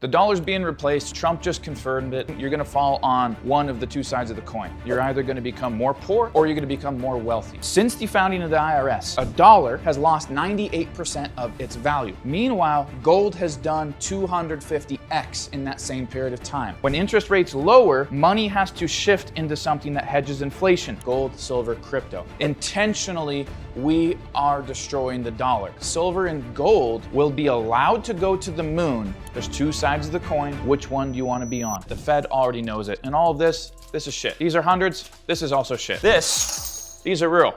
The dollar's being replaced. Trump just confirmed it. You're going to fall on one of the two sides of the coin. You're either going to become more poor or you're going to become more wealthy. Since the founding of the IRS, a dollar has lost 98% of its value. Meanwhile, gold has done 250x in that same period of time. When interest rates lower, money has to shift into something that hedges inflation: gold, silver, crypto. Intentionally, we are destroying the dollar. Silver and gold will be allowed to go to the moon. There's two sides of the coin. Which one do you want to be on? The Fed already knows it. And all of this is shit. These are hundreds. This is also shit. These are real.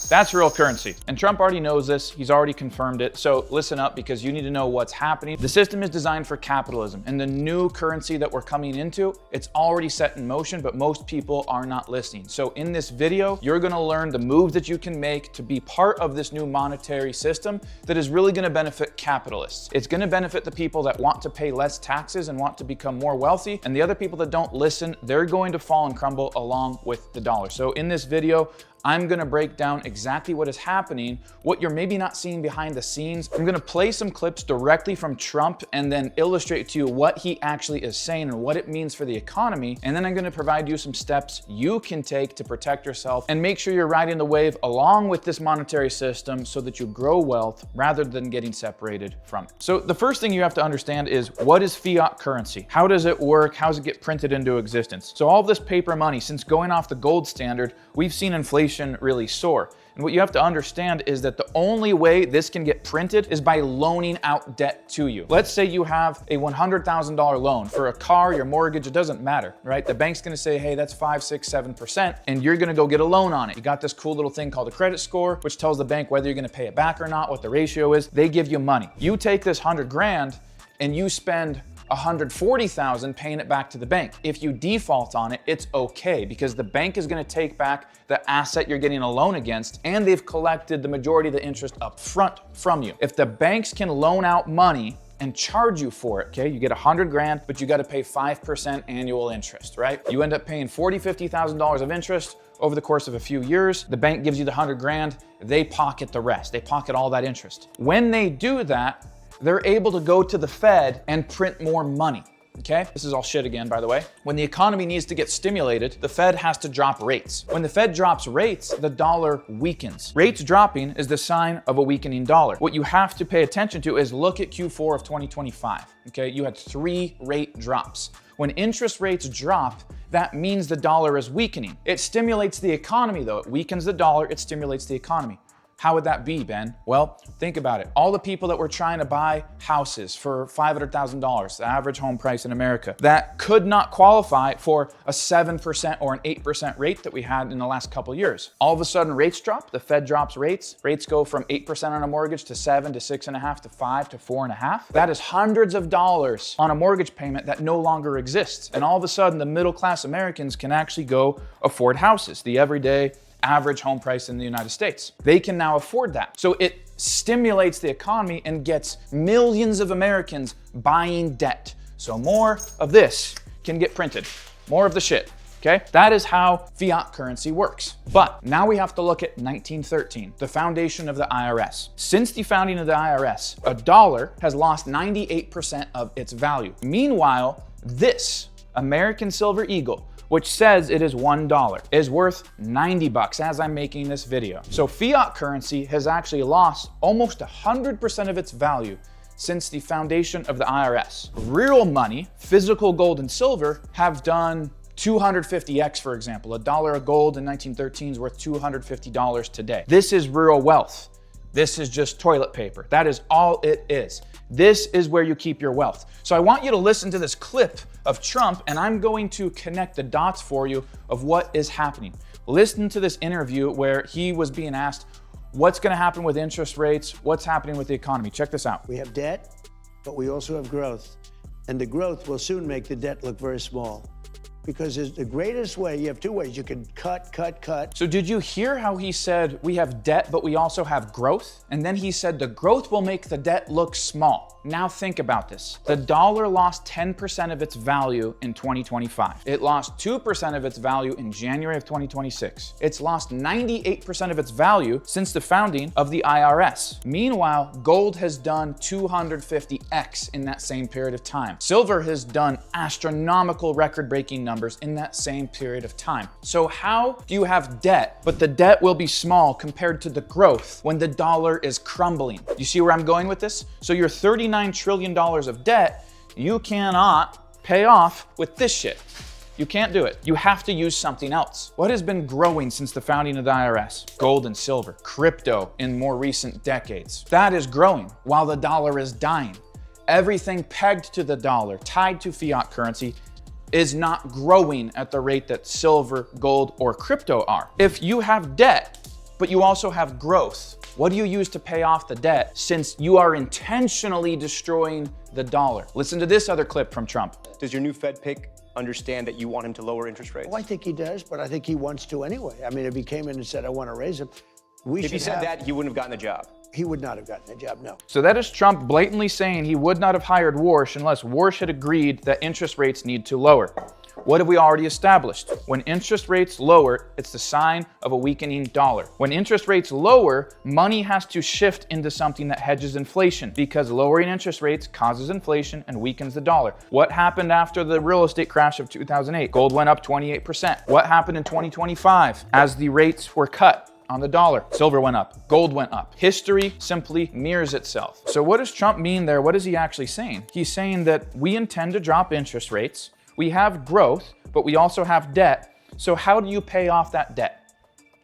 That's real currency. And Trump already knows this. He's already confirmed it. So listen up, because you need to know what's happening. The system is designed for capitalism, and the new currency that we're coming into, it's already set in motion, but most people are not listening. So in this video, you're gonna learn the moves that you can make to be part of this new monetary system that is really gonna benefit capitalists. It's gonna benefit the people that want to pay less taxes and want to become more wealthy, and the other people that don't listen, they're going to fall and crumble along with the dollar. So in this video, I'm gonna break down exactly what is happening, what you're maybe not seeing behind the scenes. I'm gonna play some clips directly from Trump and then illustrate to you what he actually is saying and what it means for the economy. And then I'm gonna provide you some steps you can take to protect yourself and make sure you're riding the wave along with this monetary system so that you grow wealth rather than getting separated from it. So the first thing you have to understand is, what is fiat currency? How does it work? How does it get printed into existence? So all of this paper money, since going off the gold standard, we've seen inflation really soar. And what you have to understand is that the only way this can get printed is by loaning out debt to you. Let's say you have a $100,000 loan for a car, your mortgage, it doesn't matter, right? The bank's gonna say, hey, that's 5, 6, 7%, and you're gonna go get a loan on it. You got this cool little thing called a credit score, which tells the bank whether you're gonna pay it back or not, what the ratio is. They give you money. You take this 100 grand and you spend 140,000 paying it back to the bank. If you default on it, it's okay, because the bank is gonna take back the asset you're getting a loan against, and they've collected the majority of the interest up front from you. If the banks can loan out money and charge you for it, okay, you get 100 grand, but you gotta pay 5% annual interest, right? You end up paying $40,000, $50,000 of interest over the course of a few years. The bank gives you the 100 grand, they pocket the rest. They pocket all that interest. When they do that, they're able to go to the Fed and print more money, okay? This is all shit again, by the way. When the economy needs to get stimulated, the Fed has to drop rates. When the Fed drops rates, the dollar weakens. Rates dropping is the sign of a weakening dollar. What you have to pay attention to is look at Q4 of 2025, okay? You had 3 rate drops. When interest rates drop, that means the dollar is weakening. It stimulates the economy though. It weakens the dollar, it stimulates the economy. How would that be, Ben? Well, think about it. All the people that were trying to buy houses for $500,000, the average home price in America, that could not qualify for a 7% or an 8% rate that we had in the last couple of years. All of a sudden, rates drop, the Fed drops rates. Rates go from 8% on a mortgage to 7 to 6.5 to 5 to 4.5. That is hundreds of dollars on a mortgage payment that no longer exists. And all of a sudden, the middle class Americans can actually go afford houses, the everyday average home price in the United States. They can now afford that. So it stimulates the economy and gets millions of Americans buying debt. So more of this can get printed, more of the shit, okay? That is how fiat currency works. But now we have to look at 1913, the foundation of the IRS. Since the founding of the IRS, a dollar has lost 98% of its value. Meanwhile, this American Silver Eagle, which says it is $1, is worth 90 bucks as I'm making this video. So fiat currency has actually lost almost 100% of its value since the foundation of the IRS. Real money, physical gold and silver, have done 250x, for example. $1 of gold in 1913 is worth $250 today. This is real wealth. This is just toilet paper. That is all it is. This is where you keep your wealth. So I want you to listen to this clip of Trump, and I'm going to connect the dots for you of what is happening. Listen to this interview where he was being asked, what's gonna happen with interest rates? What's happening with the economy? Check this out. We have debt, but we also have growth. And the growth will soon make the debt look very small. because it's the greatest way. You have two ways. You can cut. So did you hear how he said we have debt, but we also have growth? And then he said the growth will make the debt look small. Now think about this. The dollar lost 10% of its value in 2025. It lost 2% of its value in January of 2026. It's lost 98% of its value since the founding of the IRS. Meanwhile, gold has done 250x in that same period of time. Silver has done astronomical record-breaking numbers in that same period of time. So how do you have debt, but the debt will be small compared to the growth when the dollar is crumbling? You see where I'm going with this? So your $39 trillion of debt, you cannot pay off with this shit. You can't do it. You have to use something else. What has been growing since the founding of the IRS? Gold and silver, crypto in more recent decades. That is growing while the dollar is dying. Everything pegged to the dollar, tied to fiat currency, is not growing at the rate that silver, gold, or crypto are. If you have debt, but you also have growth, what do you use to pay off the debt since you are intentionally destroying the dollar? Listen to this other clip from Trump. Does your new Fed pick understand that you want him to lower interest rates? Well, I think he does, but I think he wants to anyway. I mean, if he came in and said, I want to raise them, if he said that, he wouldn't have gotten the job. He would not have gotten the job, no. So that is Trump blatantly saying he would not have hired Warsh unless Warsh had agreed that interest rates need to lower. What have we already established? When interest rates lower, it's the sign of a weakening dollar. When interest rates lower, money has to shift into something that hedges inflation because lowering interest rates causes inflation and weakens the dollar. What happened after the real estate crash of 2008? Gold went up 28%. What happened in 2025 as the rates were cut on the dollar? Silver went up, gold went up. History simply mirrors itself. So what does Trump mean there? What is he actually saying? He's saying that we intend to drop interest rates. We have growth, but we also have debt. So how do you pay off that debt?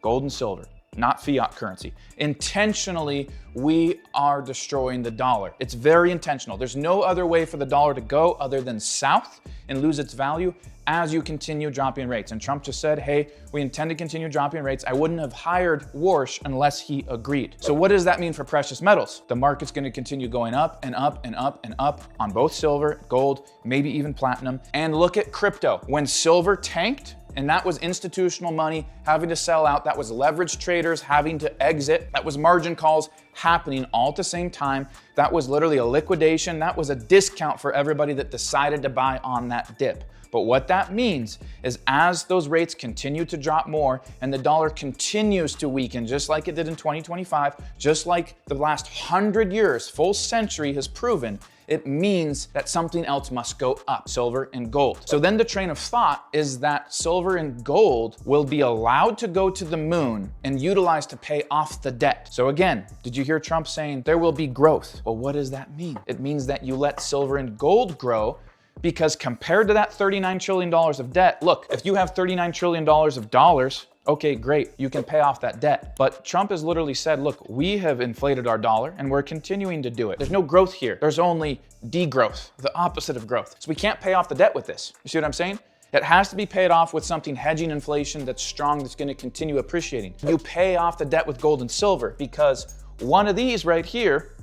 Gold and silver, not fiat currency. Intentionally, we are destroying the dollar. It's very intentional. There's no other way for the dollar to go other than south and lose its value as you continue dropping rates. And Trump just said, hey, we intend to continue dropping rates. I wouldn't have hired Warsh unless he agreed. So what does that mean for precious metals? The market's gonna continue going up and up and up and up on both silver, gold, maybe even platinum. And look at crypto. When silver tanked, and that was institutional money having to sell out, that was leveraged traders having to exit, that was margin calls happening all at the same time. That was literally a liquidation. That was a discount for everybody that decided to buy on that dip. But what that means is as those rates continue to drop more and the dollar continues to weaken, just like it did in 2025, just like the last 100 years, full century has proven, it means that something else must go up, silver and gold. So then the train of thought is that silver and gold will be allowed to go to the moon and utilized to pay off the debt. So again, did you hear Trump saying there will be growth? Well, what does that mean? It means that you let silver and gold grow because compared to that $39 trillion of debt, look, if you have $39 trillion of dollars, okay, great, you can pay off that debt. But Trump has literally said, look, we have inflated our dollar and we're continuing to do it. There's no growth here. There's only degrowth, the opposite of growth. So we can't pay off the debt with this. You see what I'm saying? It has to be paid off with something hedging inflation that's strong, that's going to continue appreciating. You pay off the debt with gold and silver because one of these right here,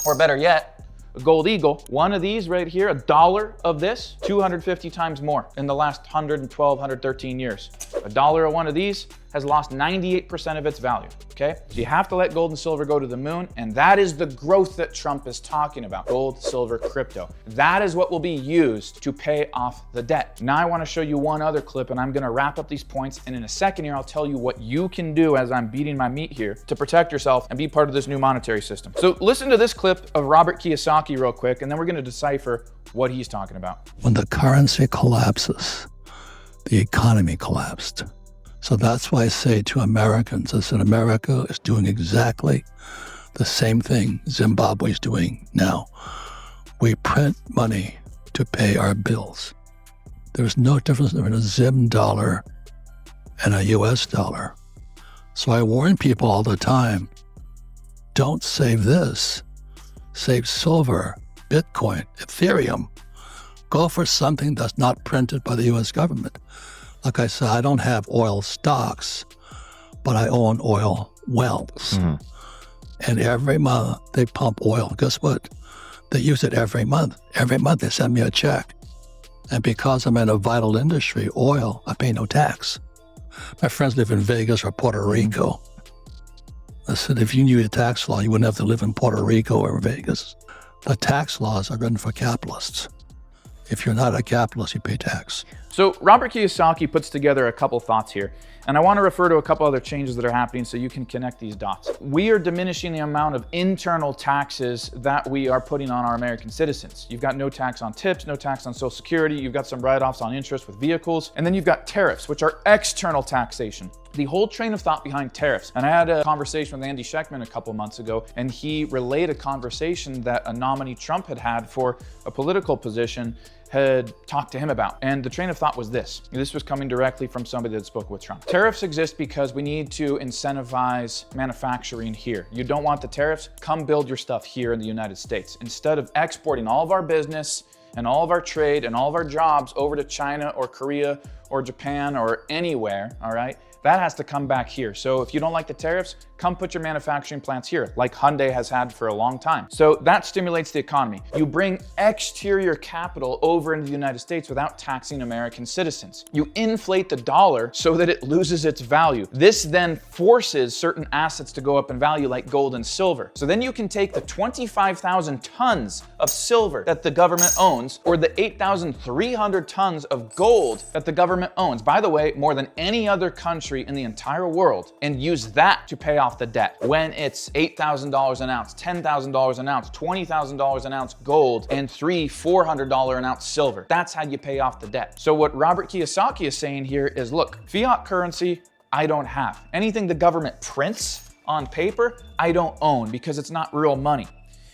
or better yet, a gold eagle, one of these right here, $1 of this, 250 times more in the last 112, 113 years. $1 of one of these has lost 98% of its value, okay? So you have to let gold and silver go to the moon, and that is the growth that Trump is talking about, gold, silver, crypto. That is what will be used to pay off the debt. Now I wanna show you one other clip, and I'm gonna wrap up these points, and in a second here, I'll tell you what you can do as I'm beating my meat here to protect yourself and be part of this new monetary system. So listen to this clip of Robert Kiyosaki real quick, and then we're gonna decipher what he's talking about. When the currency collapses, the economy collapsed. So that's why I say to Americans, I said, America is doing exactly the same thing Zimbabwe is doing now. We print money to pay our bills. There's no difference between a Zim dollar and a US dollar. So I warn people all the time, don't save this. Save silver, Bitcoin, Ethereum. Go for something that's not printed by the US government. Like I said, I don't have oil stocks, but I own oil wells. Mm-hmm. And every month they pump oil. Guess what? They use it every month. Every month they send me a check. And because I'm in a vital industry, oil, I pay no tax. My friends live in Vegas or Puerto Rico. I said, if you knew the tax law, you wouldn't have to live in Puerto Rico or Vegas. The tax laws are written for capitalists. If you're not a capitalist, you pay tax. So Robert Kiyosaki puts together a couple thoughts here, and I want to refer to a couple other changes that are happening so you can connect these dots. We are diminishing the amount of internal taxes that we are putting on our American citizens. You've got no tax on tips, no tax on Social Security, you've got some write-offs on interest with vehicles, and then you've got tariffs, which are external taxation. The whole train of thought behind tariffs, and I had a conversation with Andy Schectman a couple months ago, and he relayed a conversation that a nominee Trump had for a political position had talked to him about. And the train of thought was this. This was coming directly from somebody that spoke with Trump. Tariffs exist because we need to incentivize manufacturing here. You don't want the tariffs? Come build your stuff here in the United States. Instead of exporting all of our business and all of our trade and all of our jobs over to China or Korea or Japan or anywhere, all right? That has to come back here. So if you don't like the tariffs, come put your manufacturing plants here, like Hyundai has had for a long time. So that stimulates the economy. You bring exterior capital over into the United States without taxing American citizens. You inflate the dollar so that it loses its value. This then forces certain assets to go up in value, like gold and silver. So then you can take the 25,000 tons of silver that the government owns, or the 8,300 tons of gold that the government owns, by the way, more than any other country in the entire world, and use that to pay off the debt. When it's $8,000 an ounce, $10,000 an ounce, $20,000 an ounce gold, and $400 an ounce silver. That's how you pay off the debt. So what Robert Kiyosaki is saying here is, look, fiat currency, I don't have. Anything the government prints on paper, I don't own because it's not real money.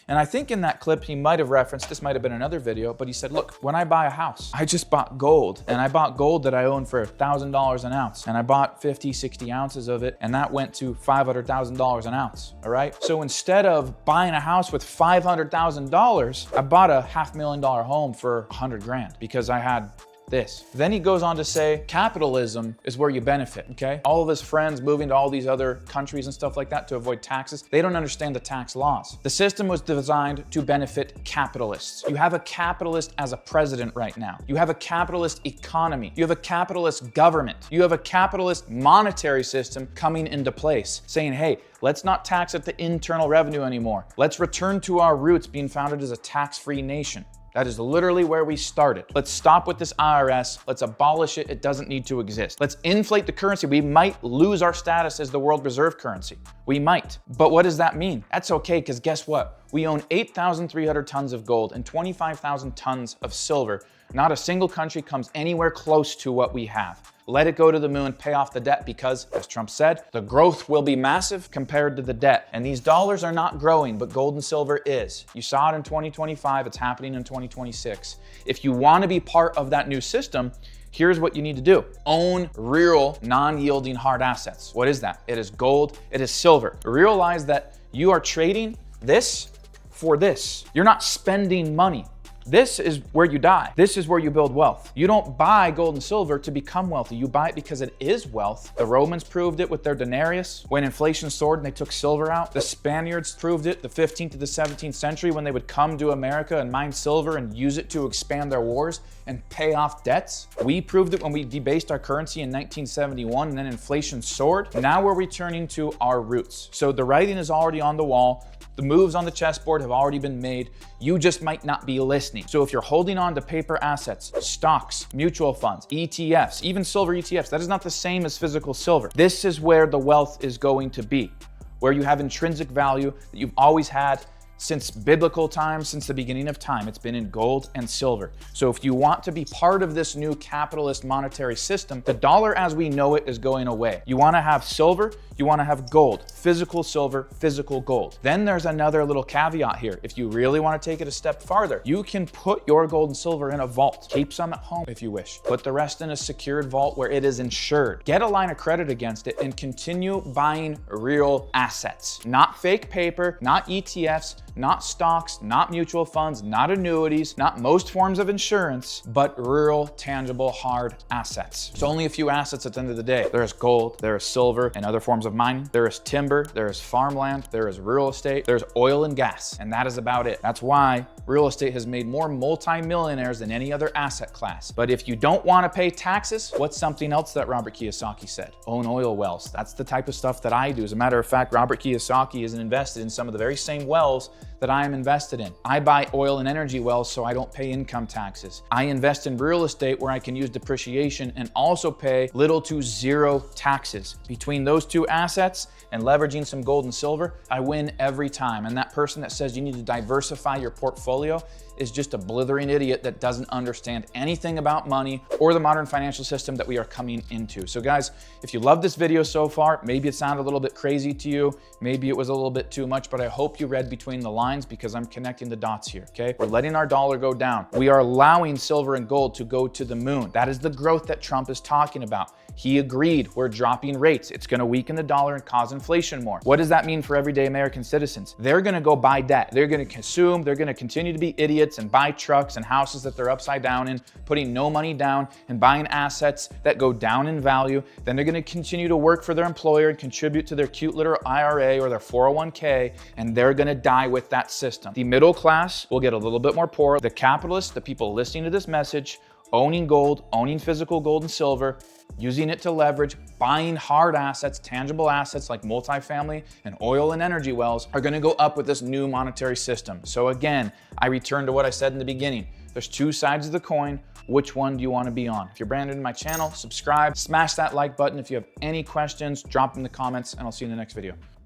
And I think in that clip, he might have referenced, this might have been another video, but he said, look, when I buy a house, I just bought gold, and I bought gold that I own for $1,000 an ounce, and I bought 50, 60 ounces of it, and that went to $500,000 an ounce, all right? So instead of buying a house with $500,000, I bought a $500,000 home for 100 grand because I had this. Then he goes on to say, capitalism is where you benefit, okay? All of his friends moving to all these other countries and stuff like that to avoid taxes, they don't understand the tax laws. The system was designed to benefit capitalists. You have a capitalist as a president right now. You have a capitalist economy. You have a capitalist government. You have a capitalist monetary system coming into place, saying, hey, let's not tax at the internal revenue anymore. Let's return to our roots, being founded as a tax-free nation. That is literally where we started. Let's stop with this IRS. Let's abolish it. It doesn't need to exist. Let's inflate the currency. We might lose our status as the world reserve currency. We might. But what does that mean? That's okay, because guess what? We own 8,300 tons of gold and 25,000 tons of silver. Not a single country comes anywhere close to what we have. Let it go to the moon, pay off the debt, because, as Trump said, the growth will be massive compared to the debt. And these dollars are not growing, but gold and silver is. You saw it in 2025, it's happening in 2026. If you want to be part of that new system, here's what you need to do. Own real, non-yielding hard assets. What is that? It is gold, it is silver. Realize that you are trading this for this. You're not spending money. This is where you die. This is where you build wealth. You don't buy gold and silver to become wealthy. You buy it because it is wealth. The Romans proved it with their denarius when inflation soared and they took silver out. The Spaniards proved it the 15th to the 17th century when they would come to America and mine silver and use it to expand their wars and pay off debts. We proved it when we debased our currency in 1971 and then inflation soared. Now we're returning to our roots. So the writing is already on the wall. The moves on the chessboard have already been made. You just might not be listening. So if you're holding on to paper assets, stocks, mutual funds, ETFs, even silver ETFs, that is not the same as physical silver. This is where the wealth is going to be, where you have intrinsic value that you've always had since biblical times, since the beginning of time. It's been in gold and silver. So if you want to be part of this new capitalist monetary system, the dollar as we know it is going away. You want to have silver, you want to have gold, physical silver, physical gold. Then there's another little caveat here. If you really want to take it a step farther, you can put your gold and silver in a vault. Keep some at home if you wish. Put the rest in a secured vault where it is insured. Get a line of credit against it and continue buying real assets. Not fake paper, not ETFs, not stocks, not mutual funds, not annuities, not most forms of insurance, but real, tangible, hard assets. There's only a few assets at the end of the day. There is gold, there is silver, and other forms of mining. There is timber, there is farmland, there is real estate, there's oil and gas, and that is about it. That's why real estate has made more multimillionaires than any other asset class. But if you don't want to pay taxes, what's something else that Robert Kiyosaki said? Own oil wells. That's the type of stuff that I do. As a matter of fact, Robert Kiyosaki is invested in some of the very same wells that I am invested in. I buy oil and energy wells so I don't pay income taxes. I invest in real estate where I can use depreciation and also pay little to zero taxes. Between those two assets and leveraging some gold and silver, I win every time. And that person that says you need to diversify your portfolio is just a blithering idiot that doesn't understand anything about money or the modern financial system that we are coming into. So guys, if you love this video so far, maybe it sounded a little bit crazy to you, maybe it was a little bit too much, but I hope you read between the lines because I'm connecting the dots here, okay? We're letting our dollar go down. We are allowing silver and gold to go to the moon. That is the growth that Trump is talking about. He agreed we're dropping rates. It's gonna weaken the dollar and cause inflation more. What does that mean for everyday American citizens? They're gonna go buy debt. They're gonna consume, they're gonna continue to be idiots and buy trucks and houses that they're upside down in, putting no money down and buying assets that go down in value. Then they're gonna continue to work for their employer and contribute to their cute little IRA or their 401k, and they're gonna die with that system. The middle class will get a little bit more poor. The capitalists, the people listening to this message, owning gold, owning physical gold and silver, using it to leverage, buying hard assets, tangible assets like multifamily and oil and energy wells are gonna go up with this new monetary system. So again, I return to what I said in the beginning. There's two sides of the coin. Which one do you wanna be on? If you're brand new to my channel, subscribe, smash that like button. If you have any questions, drop them in the comments and I'll see you in the next video.